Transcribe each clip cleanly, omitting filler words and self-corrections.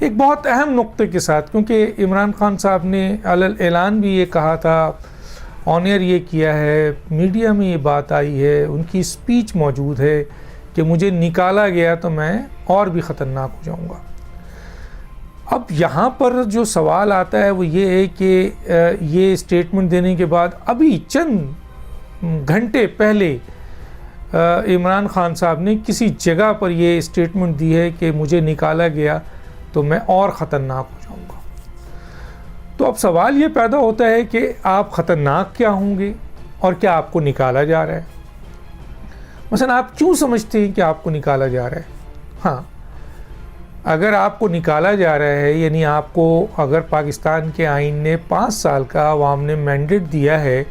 एक बहुत अहम नुक्ते के साथ, क्योंकि इमरान खान साहब ने अलल ऐलान भी ये कहा था, ऑन एयर ये किया है, मीडिया में ये बात आई है, उनकी स्पीच मौजूद है कि मुझे निकाला गया तो मैं और भी ख़तरनाक हो जाऊंगा। अब यहाँ पर जो सवाल आता है वो ये है कि ये स्टेटमेंट देने के बाद अभी चंद घंटे पहले इमरान खान साहब ने किसी जगह पर ये स्टेटमेंट दी है कि मुझे निकाला गया तो मैं और ख़तरनाक हो जाऊंगा। तो अब सवाल ये पैदा होता है कि आप ख़तरनाक क्या होंगे और क्या आपको निकाला जा रहा है। मसलन आप क्यों समझते हैं कि आपको निकाला जा रहा है? हाँ, अगर आपको निकाला जा रहा है, यानी आपको अगर पाकिस्तान के आईन ने 5 साल का अवाम ने मैंडेट दिया है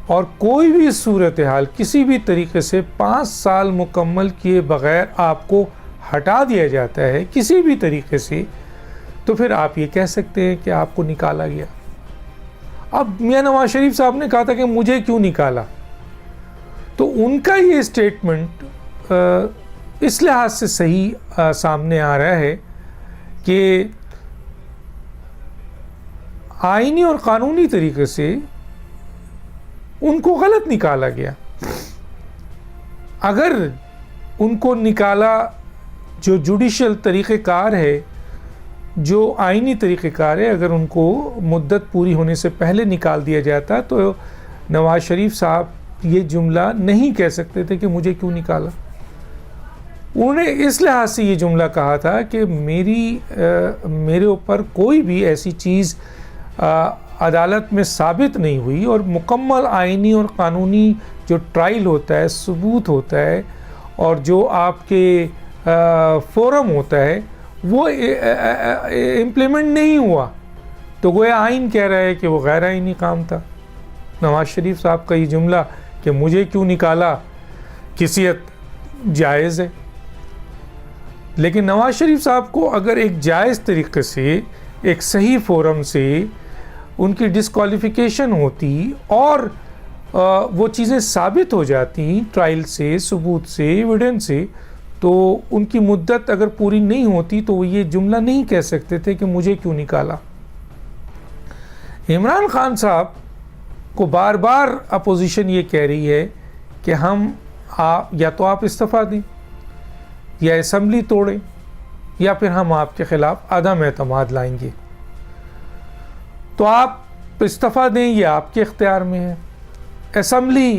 और कोई भी सूरत हाल किसी भी तरीके से 5 साल मुकम्मल किए बग़ैर आपको हटा दिया जाता है किसी भी तरीके से, तो फिर आप ये कह सकते हैं कि आपको निकाला गया। अब मियां नवाज शरीफ साहब ने कहा था कि मुझे क्यों निकाला, तो उनका ये स्टेटमेंट इस लिहाज से सही सामने आ रहा है कि आईनी और कानूनी तरीके से उनको गलत निकाला गया। अगर उनको निकाला जो जुडिशल तरीक़ेकार है, जो आईनी तरीक़ेकार है, अगर उनको मुद्दत पूरी होने से पहले निकाल दिया जाता तो नवाज शरीफ साहब ये जुमला नहीं कह सकते थे कि मुझे क्यों निकाला। उन्होंने इस लिहाज से ये जुमला कहा था कि मेरे ऊपर कोई भी ऐसी चीज़ अदालत में साबित नहीं हुई और मुकम्मल आईनी और कानूनी जो ट्रायल होता है, सबूत होता है और जो आपके फोरम होता है वो इम्प्लीमेंट नहीं हुआ, तो गोया आइन कह रहा है कि वो गैर आइनी काम था। नवाज शरीफ साहब का ये जुमला कि मुझे क्यों निकाला किसियत जायज़ है, लेकिन नवाज शरीफ साहब को अगर एक जायज़ तरीके से एक सही फोरम से उनकी डिस्क्वालिफिकेशन होती और वो चीज़ें साबित हो जाती ट्रायल से, सबूत से, एविडेंस से, तो उनकी मुद्दत अगर पूरी नहीं होती तो वो ये जुमला नहीं कह सकते थे कि मुझे क्यों निकाला। इमरान खान साहब को बार बार अपोजिशन ये कह रही है कि या तो आप इस्तीफ़ा दें या असम्बली तोड़ें या फिर हम आपके ख़िलाफ़ अदम एतमाद लाएंगे। तो आप इस्तीफ़ा दें ये आपके इख्तियार में है, असम्बली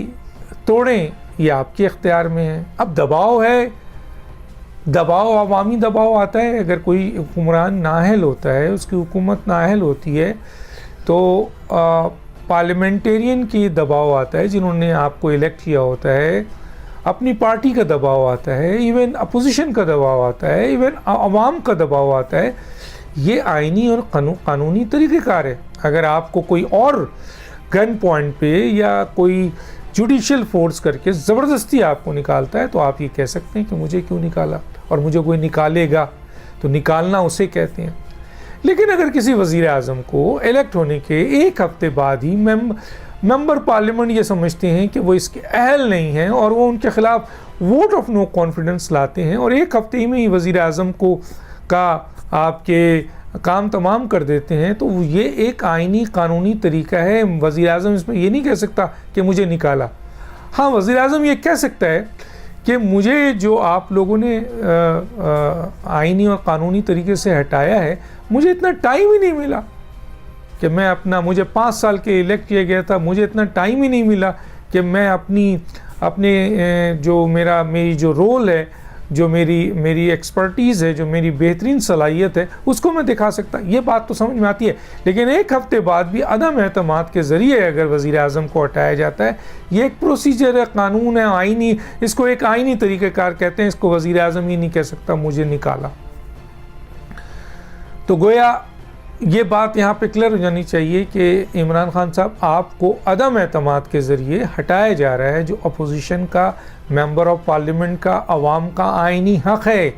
तोड़ें ये आपके इख्तियार में है। अब दबाव है, दबाव अवामी दबाव आता है। अगर कोई हुक्मरान नाअहल होता है, उसकी हुकूमत नाअहल होती है, तो पार्लियामेंटेरियन की दबाव आता है जिन्होंने आपको इलेक्ट किया होता है, अपनी पार्टी का दबाव आता है, इवन अपोजिशन का दबाव आता है, इवन अवाम का दबाव आता है। ये आईनी और कानूनी तरीक़ेकार है। अगर आपको कोई और गन पॉइंट पे या कोई जुडिशल फोर्स करके ज़बरदस्ती आपको निकालता है तो आप ये कह सकते हैं कि मुझे क्यों निकाला, और मुझे कोई निकालेगा तो निकालना उसे कहते हैं। लेकिन अगर किसी वज़ीर आज़म को इलेक्ट होने के 1 हफ़्ते बाद ही मेंबर पार्लियामेंट ये समझते हैं कि वो इसके अहल नहीं हैं और वो उनके ख़िलाफ़ वोट ऑफ नो कॉन्फिडेंस लाते हैं और 1 हफ़्ते में ही वज़ीर आज़म का आपके काम तमाम कर देते हैं, तो ये एक आईनी कानूनी तरीका है। वज़ीर आज़म इसमें ये नहीं कह सकता कि मुझे निकाला। हाँ, वज़ीर आज़म ये कह सकता है कि मुझे जो आप लोगों ने आईनी और कानूनी तरीके से हटाया है, मुझे इतना टाइम ही नहीं मिला कि मैं मुझे 5 साल के इलेक्ट किया गया था, मुझे इतना टाइम ही नहीं मिला कि मैं अपने जो मेरी जो रोल है, जो मेरी एक्सपर्टीज़ है, जो मेरी बेहतरीन सलाहियत है, उसको मैं दिखा सकता। ये बात तो समझ में आती है। लेकिन 1 हफ़्ते बाद भी अदम एतमाद के ज़रिए अगर वज़ीर आज़म को हटाया जाता है, ये एक प्रोसीजर है, कानून है, आईनी, इसको एक आईनी तरीक़ेकार कहते हैं। इसको वज़ीर आज़म ही नहीं कह सकता मुझे निकाला। तो गोया ये बात यहाँ पे क्लियर हो जानी चाहिए कि इमरान खान साहब, आपको अदम एतमाद के ज़रिए हटाया जा रहा है जो अपोजिशन का, मेंबर ऑफ पार्लियामेंट का, अवाम का आईनी हक़ है।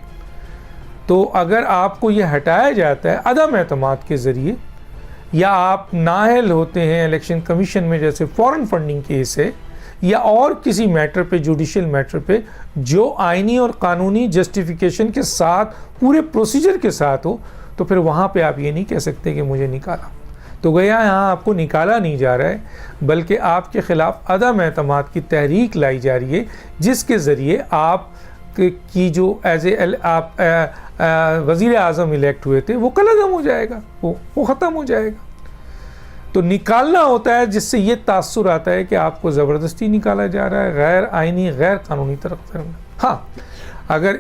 तो अगर आपको ये हटाया जाता है अदम एतमाद के ज़रिए, या आप नाअहल होते हैं इलेक्शन कमीशन में, जैसे फॉरेन फंडिंग केस है, या और किसी मैटर पे, जुडिशल मैटर पे, जो आईनी और कानूनी जस्टिफिकेशन के साथ, पूरे प्रोसीजर के साथ हो, तो फिर वहाँ पे आप ये नहीं कह सकते कि मुझे निकाला। तो गया यहाँ आपको निकाला नहीं जा रहा है, बल्कि आपके ख़िलाफ़ अदम एतमाद की तहरीक लाई जा रही है, जिसके ज़रिए आप की जो एज ए आप वज़ीर आज़म इलेक्ट हुए थे वो कलअदम हो जाएगा, वो ख़त्म हो जाएगा। तो निकालना होता है जिससे ये तासुर आता है कि आपको ज़बरदस्ती निकाला जा रहा है, गैर आइनी गैर कानूनी तरफ। हाँ, अगर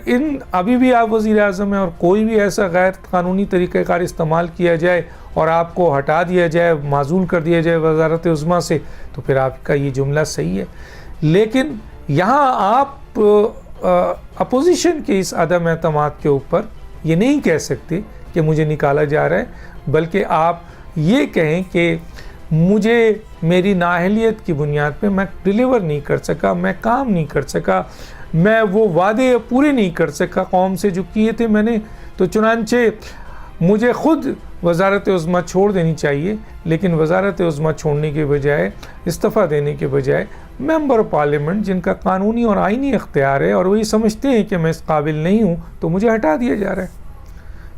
अभी भी आप वज़ीर आज़म हैं और कोई भी ऐसा गैर कानूनी तरीक़ाकार इस्तेमाल किया जाए और आपको हटा दिया जाए, माज़ूल कर दिया जाए वज़ारत उज़्मा से, तो फिर आपका ये जुमला सही है। लेकिन यहाँ आप अपोजिशन के इस अदम एतमाद के ऊपर ये नहीं कह सकते कि मुझे निकाला जा रहा है, बल्कि आप ये कहें कि मुझे मेरी नाअहलियत की बुनियाद पे मैं डिलीवर नहीं कर सका, मैं काम नहीं कर सका, मैं वो वादे पूरे नहीं कर सका कौम से जो किए थे मैंने, तो चुनांचे मुझे ख़ुद वज़ारत उज़्मा छोड़ देनी चाहिए। लेकिन वज़ारत उज़्मा छोड़ने के बजाय, इस्तीफ़ा देने के बजाय मेंबर पार्लियामेंट जिनका कानूनी और आइनी इख्तियार है और वही समझते हैं कि मैं इस काबिल नहीं हूँ, तो मुझे हटा दिया जा रहा है।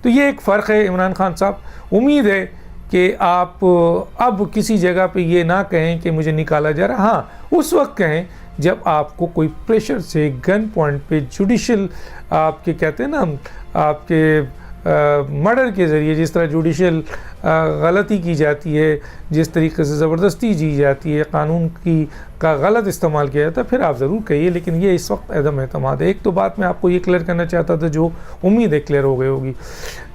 तो ये एक फ़र्क है इमरान खान साहब। उम्मीद है कि आप अब किसी जगह पे ये ना कहें कि मुझे निकाला जा रहा। हाँ, उस वक्त कहें जब आपको कोई प्रेशर से गन पॉइंट पे जुडिशल आपके कहते हैं ना, आपके मर्डर के ज़रिए जिस तरह जुडिशल गलती की जाती है, जिस तरीके से ज़बरदस्ती जी जाती है, कानून का गलत इस्तेमाल किया जाता है, फिर आप ज़रूर कहिए। लेकिन ये इस वक्त अदम एतमाद है। एक तो बात मैं आपको ये क्लियर करना चाहता था, जो उम्मीद है क्लियर हो गई होगी।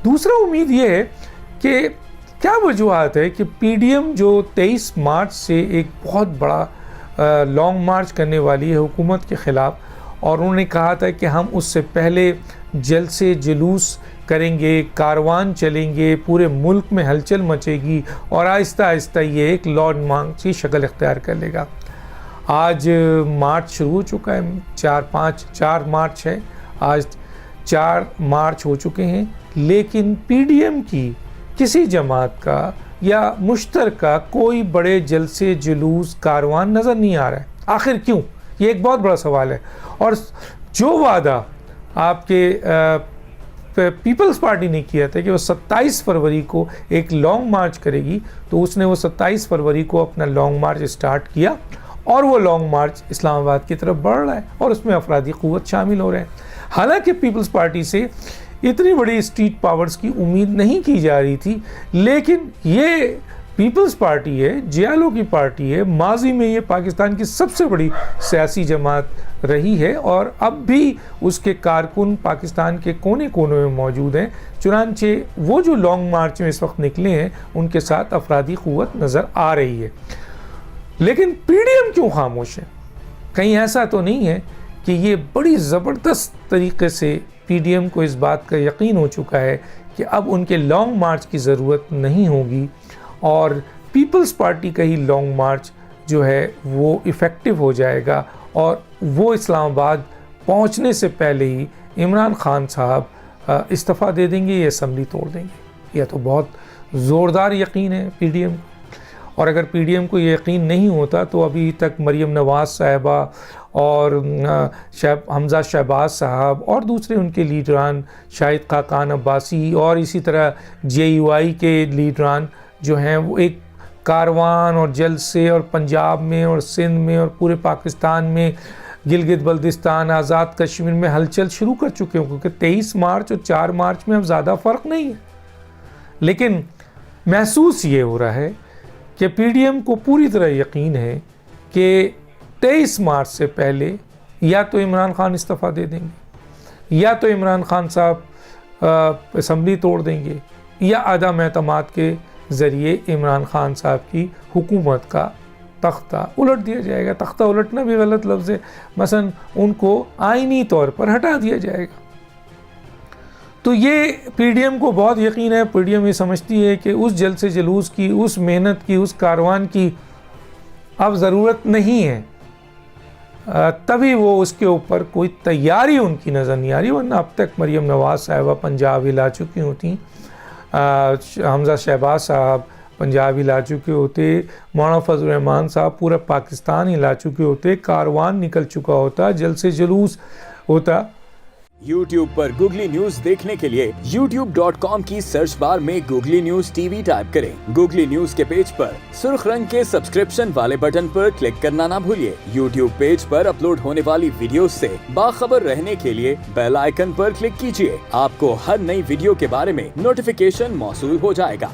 दूसरा उम्मीद ये है कि क्या वजूहत है कि PDM जो 23 मार्च से एक बहुत बड़ा लॉन्ग मार्च करने वाली है हुकूमत के ख़िलाफ़, और उन्होंने कहा था कि हम उससे पहले जलसे जुलूस करेंगे, कारवान चलेंगे, पूरे मुल्क में हलचल मचेगी और आहिस्ता आहिस्ता ये एक लॉन्ग मार्च की शक्ल इख्तियार कर लेगा। आज मार्च शुरू हो चुका है, 4 मार्च है, आज 4 मार्च हो चुके हैं, लेकिन PDM की किसी जमात का या मुश्तरका कोई बड़े जलसे जुलूस कारवान नज़र नहीं आ रहा है। आखिर क्यों? ये एक बहुत बड़ा सवाल है। और जो वादा आपके पीपल्स पार्टी ने किया था कि वो 27 फरवरी को एक लॉन्ग मार्च करेगी, तो उसने वो 27 फरवरी को अपना लॉन्ग मार्च स्टार्ट किया और वो लॉन्ग मार्च इस्लामाबाद की तरफ बढ़ रहा है और उसमें अफरादी क़ुव्वत शामिल हो रहे हैं। हालांकि पीपल्स पार्टी से इतनी बड़ी स्ट्रीट पावर्स की उम्मीद नहीं की जा रही थी, लेकिन ये पीपल्स पार्टी है, जियालो की पार्टी है, माजी में ये पाकिस्तान की सबसे बड़ी सियासी जमात रही है और अब भी उसके कारकुन पाकिस्तान के कोने कोने में मौजूद हैं। चुनांचे वो जो लॉन्ग मार्च में इस वक्त निकले हैं उनके साथ अफरादी क़ुव्वत नज़र आ रही है। लेकिन PDM क्यों खामोश है? कहीं ऐसा तो नहीं है कि ये बड़ी ज़बरदस्त तरीके से PDM को इस बात का यकीन हो चुका है कि अब उनके लॉन्ग मार्च की ज़रूरत नहीं होगी और पीपल्स पार्टी का ही लॉन्ग मार्च जो है वो इफ़ेक्टिव हो जाएगा और वो इस्लामाबाद पहुंचने से पहले ही इमरान खान साहब इस्तीफ़ा दे देंगे या असम्बली तोड़ देंगे? यह तो बहुत ज़ोरदार यकीन है PDM। और अगर PDM को ये यकीन नहीं होता तो अभी तक मरियम नवाज़ साहिबा और हमज़ा शहबाज साहब और दूसरे उनके लीडरान, शाहिद खाकान अब्बासी और इसी तरह JUI के लीडरान जो हैं वो एक कारवान और जलसे और पंजाब में और सिंध में और पूरे पाकिस्तान में, गिलगित बल्तिस्तान, आज़ाद कश्मीर में हलचल शुरू कर चुके हैं, क्योंकि 23 मार्च और 4 मार्च में अब ज़्यादा फ़र्क नहीं है। लेकिन महसूस ये हो रहा है कि PDM को पूरी तरह यकीन है कि 23 मार्च से पहले या तो इमरान खान इस्तीफ़ा दे देंगे या तो इमरान खान साहब असम्बली तोड़ देंगे या अदम एतमाद के ज़रिए इमरान खान साहब की हुकूमत का तख्ता उलट दिया जाएगा। तख्ता उलटना भी गलत लफ्ज़ है, मसलन उनको आइनी तौर पर हटा दिया जाएगा। तो ये PDM को बहुत यकीन है। PDM ये समझती है कि उस जलसे जुलूस की, उस मेहनत की, उस कारवान की अब ज़रूरत नहीं है, तभी वो उसके ऊपर कोई तैयारी उनकी नज़र नहीं आ रही। वरना अब तक मरियम नवाज़ साहिबा पंजाब हिला चुकी होती, हमज़ा शहबाज साहब पंजाब हिला चुके होते, मौलाना फजल रहमान साहब पूरा पाकिस्तान हिला चुके होते, कारवान निकल चुका होता, जलसे जुलूस होता। YouTube पर Googly न्यूज देखने के लिए youtube.com की सर्च बार में Googly न्यूज टीवी टाइप करें। Googly न्यूज के पेज पर सुर्ख रंग के सब्सक्रिप्शन वाले बटन पर क्लिक करना ना भूलिए। YouTube पेज पर अपलोड होने वाली वीडियोस से बाखबर रहने के लिए बेल आइकन पर क्लिक कीजिए। आपको हर नई वीडियो के बारे में नोटिफिकेशन मौसूल हो जाएगा।